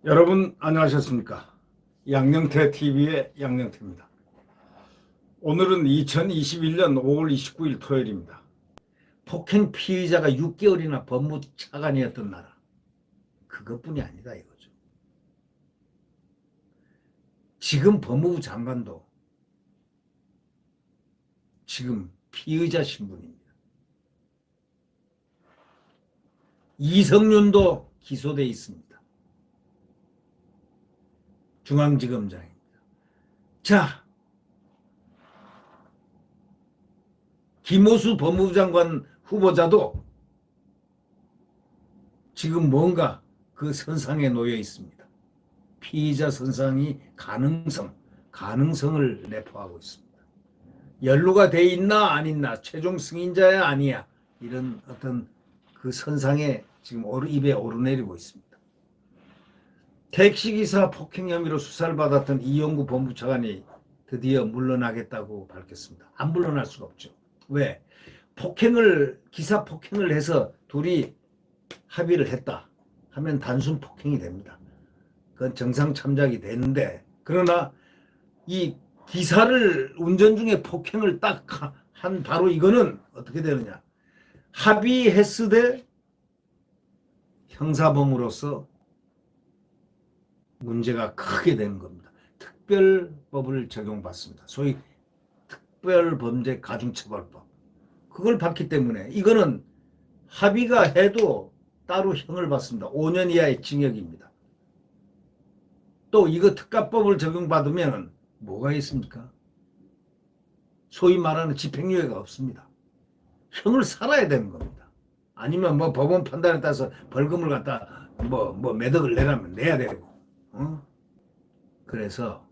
여러분 안녕하셨습니까? 양녕태 TV의 양녕태입니다. 오늘은 2021년 5월 29일 토요일입니다. 폭행 피의자가 6개월이나 법무차관이었던 나라. 그것뿐이 아니다 이거죠. 지금 법무부 장관도 지금 피의자 신분입니다. 이성윤도 기소돼 있습니다. 중앙지검장입니다. 자, 김호수 법무부 장관 후보자도 지금 뭔가 그 선상에 놓여 있습니다. 피의자 선상이 가능성을 내포하고 있습니다. 연루가 돼 있나 안 있나, 최종 승인자야 아니야, 이런 어떤 그 선상에 지금 입에 오르내리고 있습니다. 택시기사 폭행 혐의로 수사를 받았던 이용구 법무차관이 드디어 물러나겠다고 밝혔습니다. 안 물러날 수가 없죠. 왜? 기사 폭행을 해서 둘이 합의를 했다 하면 단순 폭행이 됩니다. 그건 정상 참작이 되는데, 그러나 이 기사를 운전 중에 폭행을 딱 한 바로 이거는 어떻게 되느냐? 합의했으되 형사범으로서 문제가 크게 되는 겁니다. 특별법을 적용받습니다. 소위 특별범죄 가중처벌법. 그걸 받기 때문에 이거는 합의가 해도 따로 형을 받습니다. 5년 이하의 징역입니다. 또 이거 특가법을 적용받으면 뭐가 있습니까? 소위 말하는 집행유예가 없습니다. 형을 살아야 되는 겁니다. 아니면 뭐 법원 판단에 따라서 벌금을 갖다 매덕을 내라면 내야 되고. 그래서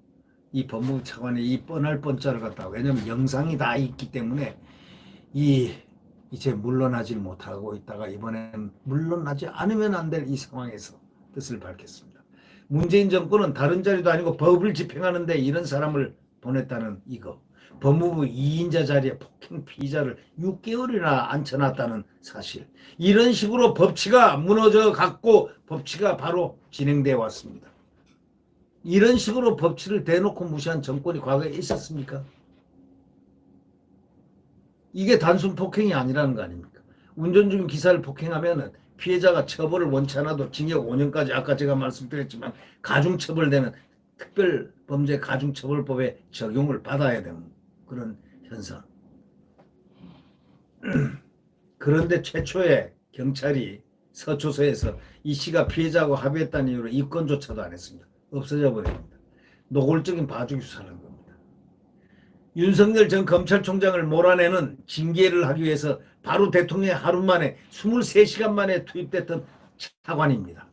이 법무부 차관이 이 뻔할 뻔자를 갖다가, 왜냐면 영상이 다 있기 때문에 이제 물러나질 못하고 있다가 이번엔 물러나지 않으면 안 될 이 상황에서 뜻을 밝혔습니다. 문재인 정권은 다른 자리도 아니고 법을 집행하는데 이런 사람을 보냈다는 이거. 법무부 2인자 자리에 폭행 피의자를 6개월이나 앉혀놨다는 사실. 이런 식으로 법치가 무너져 갖고 법치가 바로 진행되어 왔습니다. 이런 식으로 법치를 대놓고 무시한 정권이 과거에 있었습니까? 이게 단순 폭행이 아니라는 거 아닙니까? 운전 중 기사를 폭행하면 피해자가 처벌을 원치 않아도 징역 5년까지, 아까 제가 말씀드렸지만 가중처벌되는 특별범죄 가중처벌법에 적용을 받아야 되는 그런 현상. 그런데 최초에 경찰이 서초서에서 이 씨가 피해자하고 합의했다는 이유로 입건조차도 안 했습니다. 없어져 버립니다. 노골적인 봐주기 수사라는 겁니다. 윤석열 전 검찰총장을 몰아내는 징계를 하기 위해서 바로 대통령이 하루 만에 23시간 만에 투입됐던 차관입니다.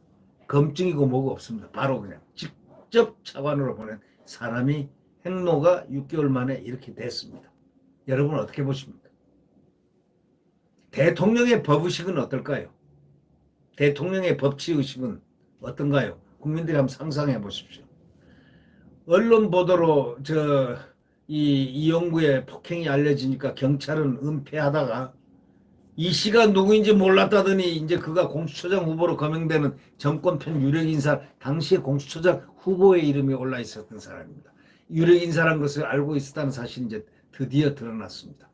검증이고 뭐고 없습니다. 바로 그냥 직접 차관으로 보낸 사람이 행로가 6개월 만에 이렇게 됐습니다. 여러분 어떻게 보십니까? 대통령의 법의식은 어떨까요? 대통령의 법치의식은 어떤가요? 국민들이 한번 상상해 보십시오. 언론 보도로 이용구의 폭행이 알려지니까 경찰은 은폐하다가 이 씨가 누구인지 몰랐다더니 이제 그가 공수처장 후보로 거명되는 정권편 유력인사, 당시에 공수처장 후보의 이름이 올라 있었던 사람입니다. 유력인사라는 것을 알고 있었다는 사실이 이제 드디어 드러났습니다.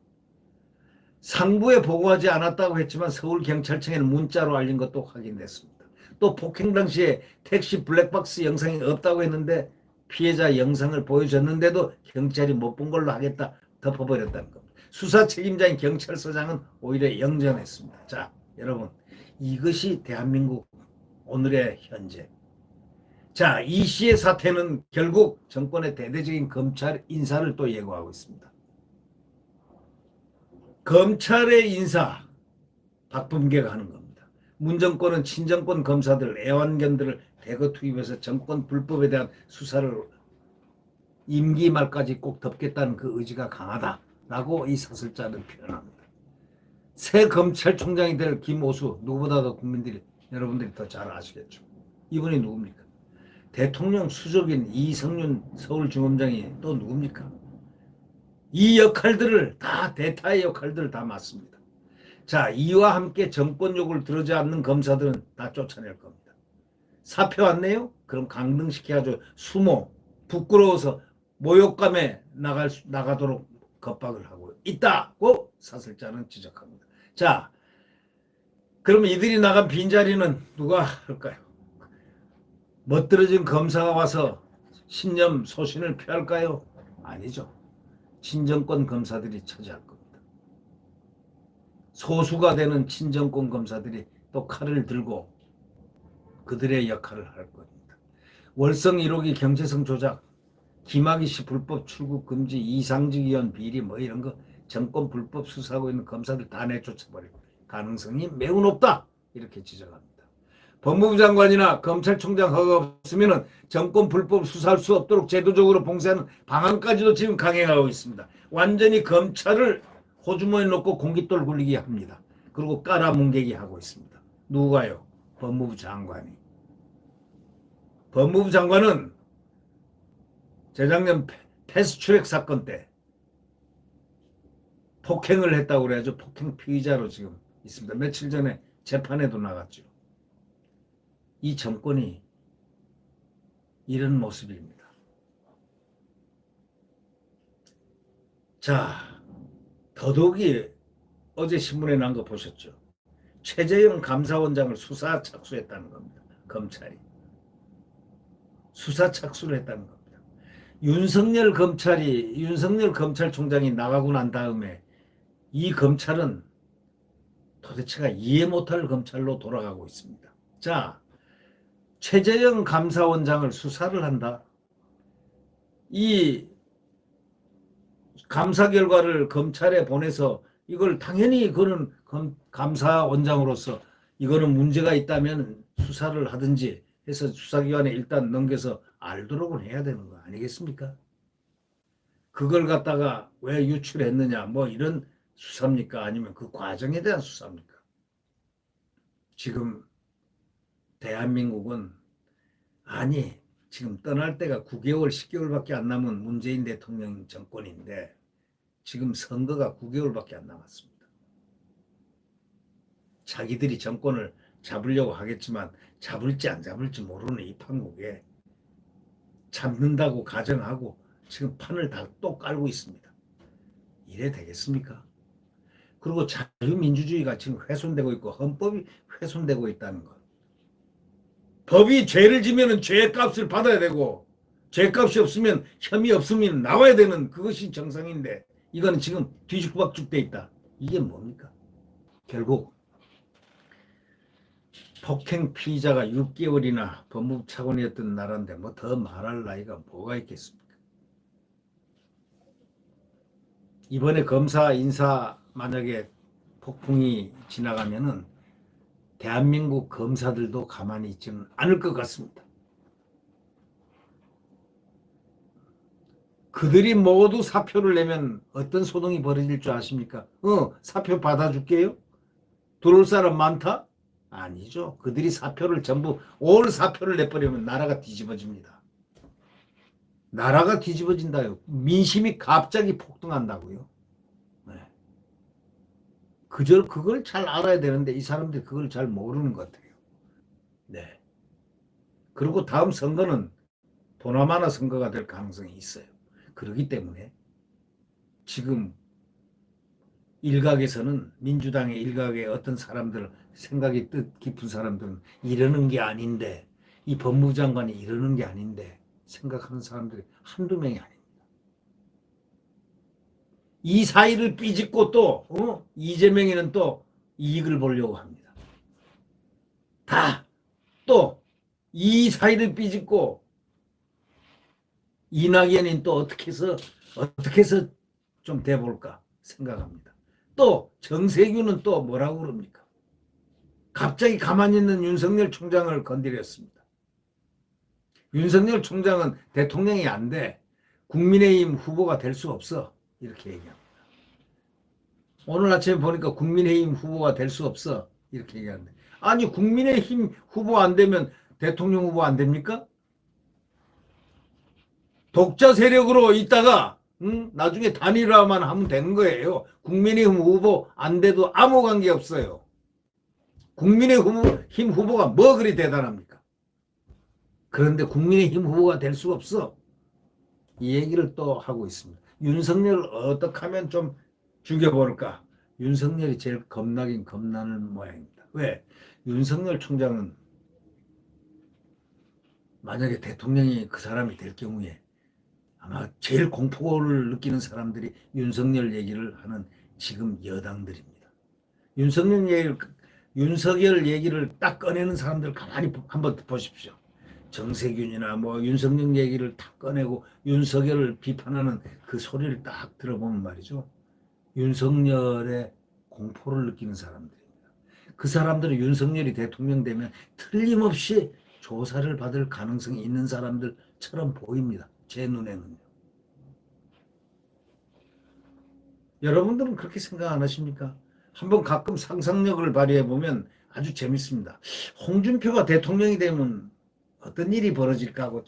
상부에 보고하지 않았다고 했지만 서울경찰청에는 문자로 알린 것도 확인됐습니다. 또 폭행 당시에 택시 블랙박스 영상이 없다고 했는데 피해자 영상을 보여줬는데도 경찰이 못 본 걸로 하겠다 덮어버렸다는 겁니다. 수사 책임자인 경찰서장은 오히려 영전했습니다. 자, 여러분, 이것이 대한민국 오늘의 현재. 자, 이 씨의 사태는 결국 정권의 대대적인 검찰 인사를 또 예고하고 있습니다. 검찰의 인사 박범계가 하는 겁니다. 문정권은 친정권 검사들, 애완견들을 대거 투입해서 정권 불법에 대한 수사를 임기 말까지 꼭 덮겠다는 그 의지가 강하다라고 이 사설자는 표현합니다. 새 검찰총장이 될 김호수, 누구보다도 여러분들이 더 잘 아시겠죠. 이분이 누굽니까? 대통령 수족인 이성윤 서울중검장이 또 누굽니까? 이 역할들을 다, 대타의 역할들을 다 맡습니다. 자, 이와 함께 정권욕을 들어지 않는 검사들은 다 쫓아낼 겁니다. 사표 안 내요? 그럼 강등시켜가지고 수모, 부끄러워서 모욕감에 나가도록 겁박을 하고 있다고 사설자는 지적합니다. 자, 그럼 이들이 나간 빈자리는 누가 할까요? 멋들어진 검사가 와서 신념 소신을 표할까요? 아니죠. 친정권 검사들이 차지할 겁니다. 소수가 되는 친정권 검사들이 또 칼을 들고 그들의 역할을 할 겁니다. 월성 1호기 경제성 조작, 김학의 씨 불법 출국 금지, 이상직 의원 비리 뭐 이런 거 정권 불법 수사하고 있는 검사들 다 내쫓아버릴 가능성이 매우 높다. 이렇게 지적합니다. 법무부 장관이나 검찰총장 허가 없으면 정권 불법 수사할 수 없도록 제도적으로 봉쇄하는 방안까지도 지금 강행하고 있습니다. 완전히 검찰을 호주머니에 넣고 공깃돌 굴리기 합니다. 그리고 깔아뭉개기 하고 있습니다. 누가요? 법무부 장관이. 법무부 장관은 재작년 패스트트랙 사건 때 폭행을 했다고 그래야죠. 폭행 피의자로 지금 있습니다. 며칠 전에 재판에도 나갔죠. 이 정권이 이런 모습입니다. 자, 더더욱이 어제 신문에 난 거 보셨죠? 최재형 감사원장을 수사 착수했다는 겁니다. 검찰이. 수사 착수를 했다는 겁니다. 윤석열 검찰총장이 나가고 난 다음에 이 검찰은 도대체가 이해 못할 검찰로 돌아가고 있습니다. 자, 최재형 감사원장을 수사를 한다. 이 감사 결과를 검찰에 보내서 이걸 당연히 그거는 감사원장으로서 이거는 문제가 있다면 수사를 하든지 해서 수사기관에 일단 넘겨서 알도록은 해야 되는 거 아니겠습니까? 그걸 갖다가 왜 유출했느냐 뭐 이런 수사입니까? 아니면 그 과정에 대한 수사입니까? 지금 대한민국은 아니 지금 떠날 때가 9개월 10개월밖에 안 남은 문재인 대통령 정권인데 지금 선거가 9개월밖에 안 남았습니다. 자기들이 정권을 잡으려고 하겠지만 잡을지 안 잡을지 모르는 이 판국에 잡는다고 가정하고 지금 판을 다 또 깔고 있습니다. 이래 되겠습니까? 그리고 자유민주주의가 지금 훼손되고 있고 헌법이 훼손되고 있다는 것. 법이 죄를 지면 죄값을 받아야 되고 죄값이 없으면 혐의 없으면 나와야 되는 그것이 정상인데 이거는 지금 뒤죽박죽 돼 있다. 이게 뭡니까? 결국 폭행 피의자가 6개월이나 법무부 차관이었던 나라인데 뭐 더 말할 나이가 뭐가 있겠습니까? 이번에 검사 인사 만약에 폭풍이 지나가면은 대한민국 검사들도 가만히 있지는 않을 것 같습니다. 그들이 모두 사표를 내면 어떤 소동이 벌어질 줄 아십니까? 사표 받아줄게요? 들어올 사람 많다? 아니죠. 그들이 사표를 전부 올 사표를 내버리면 나라가 뒤집어집니다. 나라가 뒤집어진다요. 민심이 갑자기 폭등한다고요. 네. 그걸 잘 알아야 되는데 이 사람들이 그걸 잘 모르는 것 같아요. 네. 그리고 다음 선거는 보나마나 선거가 될 가능성이 있어요. 그렇기 때문에 지금 일각에서는 민주당의 일각의 어떤 사람들 생각이 뜻 깊은 사람들은 이러는 게 아닌데 이 법무부 장관이 이러는 게 아닌데 생각하는 사람들이 한두 명이 아닙니다. 이 사이를 삐짓고 또 이재명이는 또 이익을 보려고 합니다. 다 또 이 사이를 삐짓고 이낙연이 또 어떻게 해서 좀 돼볼까 생각합니다. 또 정세균은 또 뭐라고 그럽니까? 갑자기 가만히 있는 윤석열 총장을 건드렸습니다. 윤석열 총장은 대통령이 안 돼. 국민의힘 후보가 될 수 없어. 이렇게 얘기합니다. 오늘 아침에 보니까 국민의힘 후보가 될 수 없어. 이렇게 얘기하는데. 아니 국민의힘 후보 안 되면 대통령 후보 안 됩니까? 독자 세력으로 있다가 나중에 단일화만 하면 되는 거예요. 국민의힘 후보 안 돼도 아무 관계 없어요. 국민의힘 후보가 뭐 그리 대단합니까? 그런데 국민의힘 후보가 될 수가 없어. 이 얘기를 또 하고 있습니다. 윤석열을 어떻게 하면 좀 죽여버릴까? 윤석열이 제일 겁나긴 겁나는 모양입니다. 왜? 윤석열 총장은 만약에 대통령이 그 사람이 될 경우에 아마 제일 공포를 느끼는 사람들이 윤석열 얘기를 하는 지금 여당들입니다. 윤석열 얘기를 딱 꺼내는 사람들 가만히 한번 보십시오. 정세균이나 뭐 윤석열 얘기를 딱 꺼내고 윤석열을 비판하는 그 소리를 딱 들어보면 말이죠. 윤석열의 공포를 느끼는 사람들입니다. 그 사람들은 윤석열이 대통령 되면 틀림없이 조사를 받을 가능성이 있는 사람들처럼 보입니다. 제 눈에는요. 여러분들은 그렇게 생각 안 하십니까? 한번 가끔 상상력을 발휘해 보면 아주 재밌습니다. 홍준표가 대통령이 되면 어떤 일이 벌어질까 하고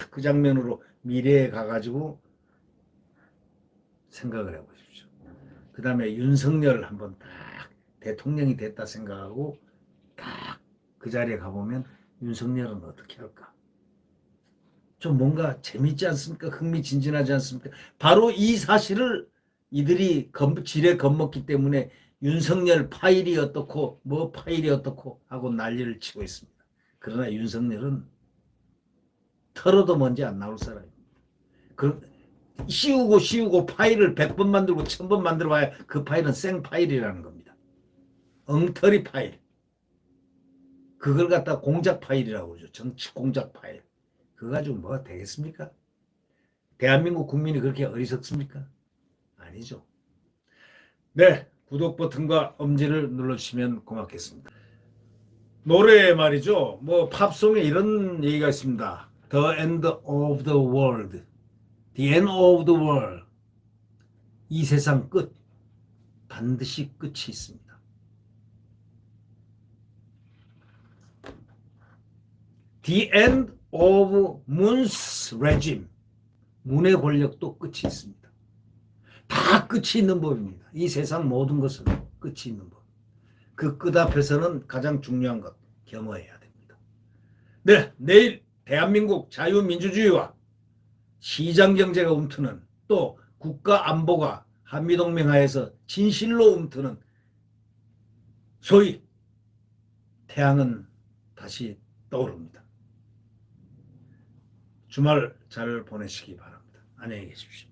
그 장면으로 미래에 가가지고 생각을 해보십시오. 그 다음에 윤석열 한번 딱 대통령이 됐다 생각하고 딱 그 자리에 가보면 윤석열은 어떻게 할까? 좀 뭔가 재밌지 않습니까? 흥미진진하지 않습니까? 바로 이 사실을 이들이 지레 겁먹기 때문에 윤석열 파일이 어떻고 뭐 파일이 어떻고 하고 난리를 치고 있습니다. 그러나 윤석열은 털어도 먼지 안 나올 사람입니다. 씌우고 파일을 100번 만들고 1000번 만들어 봐야 그 파일은 생 파일이라는 겁니다. 엉터리 파일. 그걸 갖다 공작 파일이라고 그러죠. 정치 공작 파일. 그거 가지고 뭐가 되겠습니까? 대한민국 국민이 그렇게 어리석습니까? 아니죠. 네, 구독 버튼과 엄지를 눌러주시면 고맙겠습니다. 노래 말이죠. 뭐 팝송에 이런 얘기가 있습니다. The end of the world. The end of the world. 이 세상 끝. 반드시 끝이 있습니다. The end of Moon's regime. 문의 권력도 끝이 있습니다. 다 끝이 있는 법입니다. 이 세상 모든 것은 끝이 있는 법. 그 끝 앞에서는 가장 중요한 것 겸허해야 됩니다. 네, 내일 대한민국 자유민주주의와 시장경제가 움트는 또 국가안보가 한미동맹 하에서 진실로 움트는 소위 태양은 다시 떠오릅니다. 주말 잘 보내시기 바랍니다. 안녕히 계십시오.